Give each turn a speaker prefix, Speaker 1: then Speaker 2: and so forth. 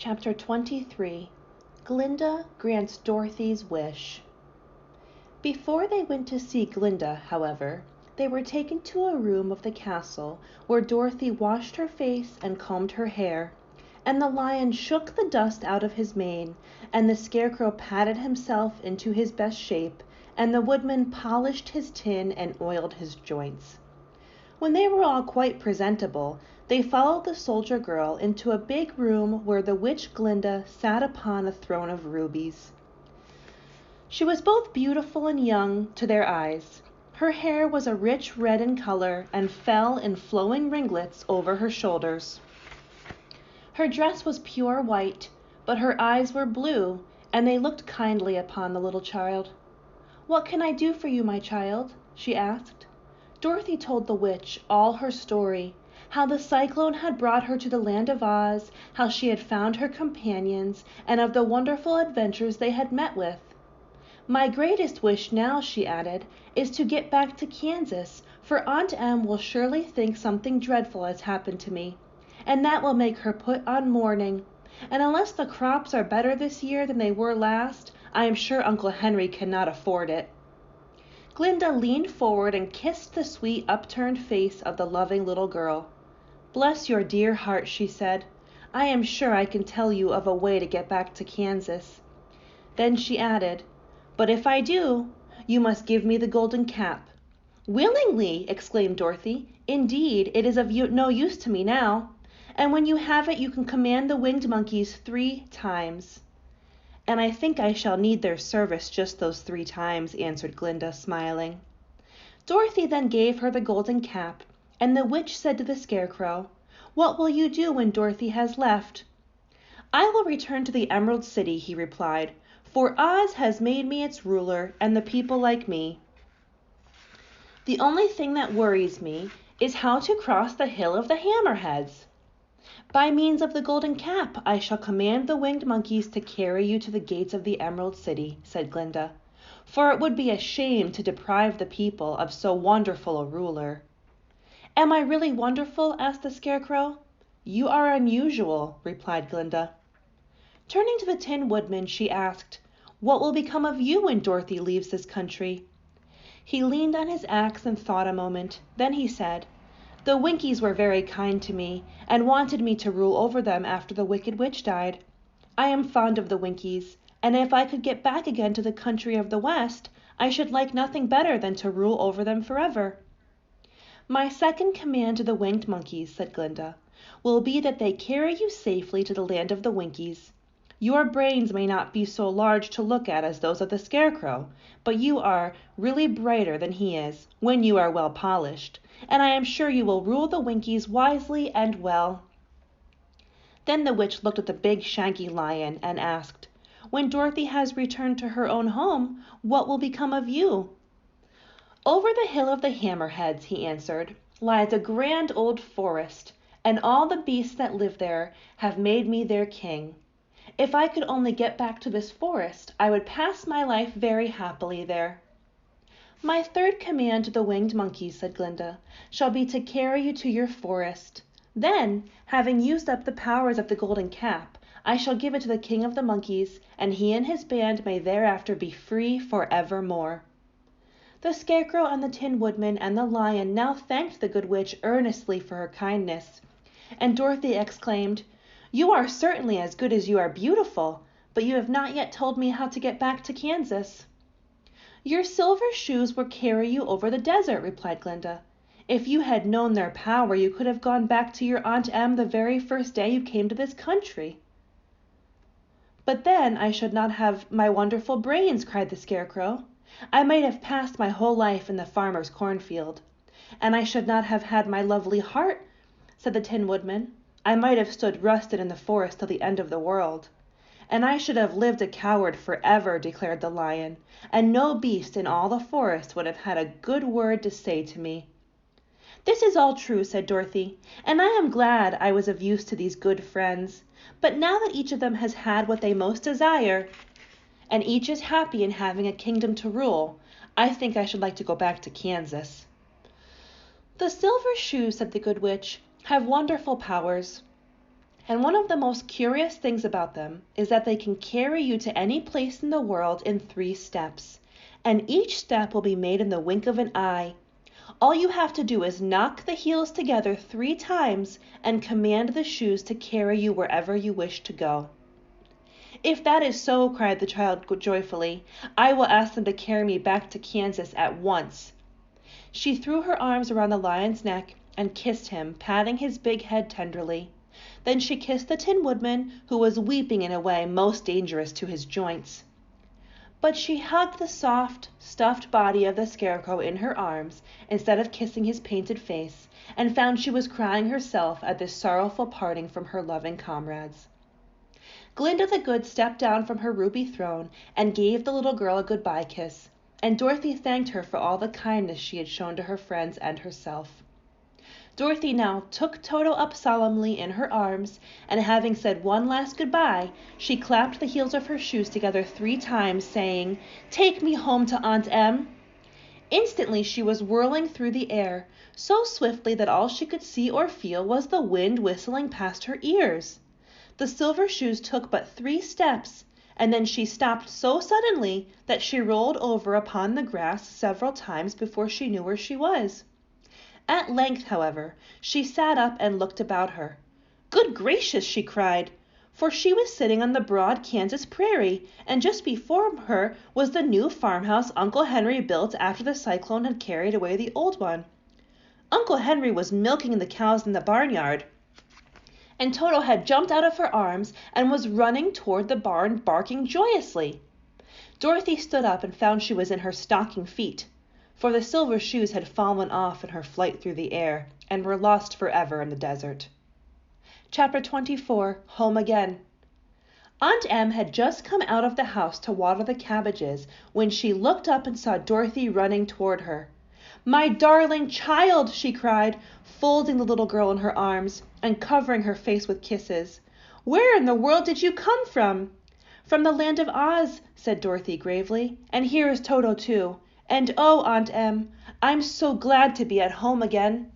Speaker 1: Chapter 23. Glinda Grants Dorothy's Wish. Before they went to see Glinda, however, they were taken to a room of the castle where Dorothy washed her face and combed her hair, and the lion shook the dust out of his mane, and the scarecrow patted himself into his best shape, and the woodman polished his tin and oiled his joints. When they were all quite presentable, they followed the soldier girl into a big room where the witch Glinda sat upon a throne of rubies. She was both beautiful and young to their eyes. Her hair was a rich red in color and fell in flowing ringlets over her shoulders. Her dress was pure white, but her eyes were blue, and they looked kindly upon the little child. "What can I do for you, my child?" she asked. Dorothy told the witch all her story, how the cyclone had brought her to the land of Oz, how she had found her companions, and of the wonderful adventures they had met with. "My greatest wish now," she added, "is to get back to Kansas, for Aunt Em will surely think something dreadful has happened to me, and that will make her put on mourning. And unless the crops are better this year than they were last, I am sure Uncle Henry cannot afford it." Glinda leaned forward and kissed the sweet upturned face of the loving little girl. "Bless your dear heart," she said. "I am sure I can tell you of a way to get back to Kansas." Then she added, "But if I do, you must give me the golden cap." "Willingly!" exclaimed Dorothy. "Indeed, it is of no use to me now. And when you have it, you can command the winged monkeys 3 times. "And I think I shall need their service just those 3 times," answered Glinda, smiling. Dorothy then gave her the golden cap, and the witch said to the scarecrow, "What will you do when Dorothy has left?" "I will return to the Emerald City," he replied, "for Oz has made me its ruler, and the people like me. The only thing that worries me is how to cross the Hill of the Hammerheads." "By means of the golden cap, I shall command the winged monkeys to carry you to the gates of the Emerald City," said Glinda, "for it would be a shame to deprive the people of so wonderful a ruler." "Am I really wonderful?" asked the scarecrow. "You are unusual," replied Glinda. Turning to the Tin Woodman, she asked, "What will become of you when Dorothy leaves this country?" He leaned on his axe and thought a moment. Then he said, "The Winkies were very kind to me, and wanted me to rule over them after the Wicked Witch died. I am fond of the Winkies, and if I could get back again to the country of the West, I should like nothing better than to rule over them forever." "My second command to the winged monkeys," said Glinda, "will be that they carry you safely to the land of the Winkies. Your brains may not be so large to look at as those of the scarecrow, but you are really brighter than he is, when you are well polished, and I am sure you will rule the Winkies wisely and well." Then the witch looked at the big shaggy lion and asked, "When Dorothy has returned to her own home, what will become of you?" "Over the Hill of the Hammerheads," he answered, "lies a grand old forest, and all the beasts that live there have made me their king. If I could only get back to this forest, I would pass my life very happily there." "My third command to the winged monkeys," said Glinda, "shall be to carry you to your forest. Then, having used up the powers of the golden cap, I shall give it to the king of the monkeys, and he and his band may thereafter be free forevermore." The scarecrow and the Tin Woodman and the lion now thanked the good witch earnestly for her kindness, and Dorothy exclaimed, "You are certainly as good as you are beautiful, but you have not yet told me how to get back to Kansas." "Your silver shoes will carry you over the desert," replied Glinda. "If you had known their power, you could have gone back to your Aunt Em the very first day you came to this country." "But then I should not have my wonderful brains," cried the scarecrow. "I might have passed my whole life in the farmer's cornfield." "And I should not have had my lovely heart," said the Tin Woodman. "I might have stood rusted in the forest till the end of the world." "And I should have lived a coward forever," declared the lion, "and no beast in all the forest would have had a good word to say to me." "This is all true," said Dorothy, "and I am glad I was of use to these good friends. But now that each of them has had what they most desire, and each is happy in having a kingdom to rule, I think I should like to go back to Kansas." "The silver shoes," said the good witch, "have wonderful powers. And one of the most curious things about them is that they can carry you to any place in the world in 3 steps, and each step will be made in the wink of an eye. All you have to do is knock the heels together 3 times and command the shoes to carry you wherever you wish to go. If that is so, cried the child joyfully, I will ask them to carry me back to Kansas at once. She threw her arms around the lion's neck and kissed him, patting his big head tenderly. Then she kissed the Tin Woodman, who was weeping in a way most dangerous to his joints. But she hugged the soft, stuffed body of the Scarecrow in her arms instead of kissing his painted face, and found she was crying herself at this sorrowful parting from her loving comrades. Glinda the Good stepped down from her ruby throne and gave the little girl a goodbye kiss, and Dorothy thanked her for all the kindness she had shown to her friends and herself. Dorothy now took Toto up solemnly in her arms, and having said one last goodbye, she clapped the heels of her shoes together 3 times, saying, Take me home to Aunt Em. Instantly she was whirling through the air, so swiftly that all she could see or feel was the wind whistling past her ears. The silver shoes took but 3 steps, and then she stopped so suddenly that she rolled over upon the grass several times before she knew where she was. At length, however, she sat up and looked about her. Good gracious, she cried, for she was sitting on the broad Kansas prairie, and just before her was the new farmhouse Uncle Henry built after the cyclone had carried away the old one. Uncle Henry was milking the cows in the barnyard, and Toto had jumped out of her arms and was running toward the barn, barking joyously. Dorothy stood up and found she was in her stocking feet, for the silver shoes had fallen off in her flight through the air and were lost forever in the desert. Chapter 24. Home Again. Aunt Em had just come out of the house to water the cabbages when she looked up and saw Dorothy running toward her. My darling child, she cried, folding the little girl in her arms and covering her face with kisses. Where in the world did you come from? From the land of Oz, said Dorothy gravely, and here is Toto too. And oh, Aunt Em, I'm so glad to be at home again.